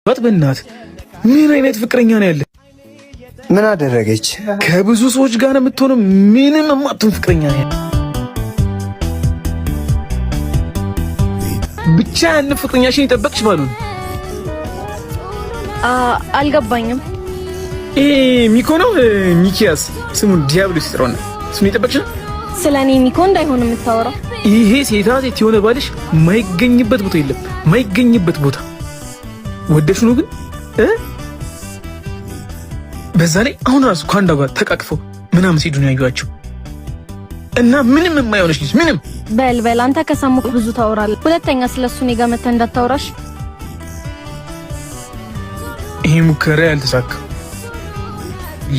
ያዩት በእናት ምን አይነት ፍቅረኛ ነው ያለ? ምን አደረገች? ከብዙ ሰዎች ጋር ነው የምትሆነው። ምንም የማትሆን ፍቅረኛ ነው ያለ። ብቻ ያን ፍቅረኛሽን ይጠበቅሽ ባሉን አልገባኝም። ሚኮ ነው ሚኪያስ ስሙን ዲያብሎስ ይጥራውና እሱን ይጠበቅሽ ነው። ስለኔ ሚኮ እንዳይሆን የምታወራው ይሄ ሴታ ሴት የሆነ ባልሽ ማይገኝበት ቦታ የለም። ማይገኝበት ቦታ ወደሽ ነው ግን በዛ ላይ አሁን ራሱ ከአንዷ ጋር ተቃቅፈው ምናምን ሲሄዱ ነው ያዩዋቸው እና ምንም የማይሆንሽ ልጅ ምንም በል አንተ ከሰሙክ ብዙ ታወራለህ። ሁለተኛ ስለሱ እኔ ጋር መተህ እንዳታወራሽ። ይሄ ሙከራ ያልተሳካ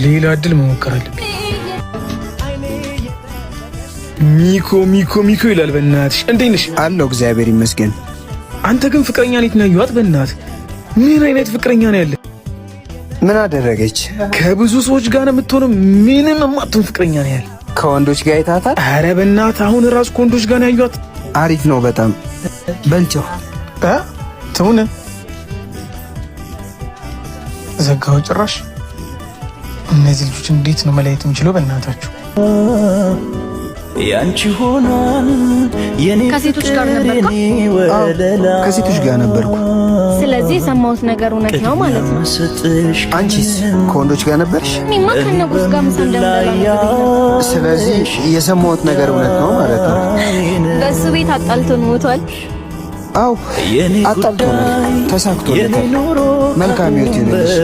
ሌላ እድል መሞከር አለብኝ። ሚኮ ይላል። በእናትሽ እንዴት ነሽ? አለው እግዚአብሔር ይመስገን። አንተ ግን ፍቅረኛ ነኝ ነው ያዩዋት። በእናትህ ምን አይነት ፍቅረኛ ነው ያለ? ምን አደረገች? ከብዙ ሰዎች ጋር ነው የምትሆነው። ምንም የማትሆን ፍቅረኛ ነው ያለ። ከወንዶች ጋር አይታታል? አረ በእናትህ አሁን ራሱ ከወንዶች ጋር ነው ያዩዋት። አሪፍ ነው በጣም በልቸው ትሁን ዘጋው ጭራሽ። እነዚህ ልጆች እንዴት ነው መለየት የምችለው? በእናታችሁ ያንቺ ሆኗል የኔ ከሴቶች ጋር ነበርኩ። ከሴቶች ጋር ነበርኩ። ስለዚህ የሰማሁት ነገር እውነት ነው ማለት ነው። አንቺስ ከወንዶች ጋር ነበርሽ? እኔማ ከነጉስ ጋር ምሳ እንደምበላ። ስለዚህ የሰማሁት ነገር እውነት ነው ማለት ነው። በሱ ቤት አጣልቶን ሞቷል። አው አጣልቶናል፣ ተሳክቶለታል። መልካም ህይወት ይሁንልሽ።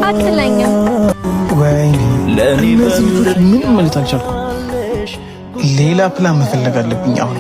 አትለኝም ወይ? ምን ማለት አልቻልኩም። ሌላ ፕላን መፈለግ አለብኝ አሁን።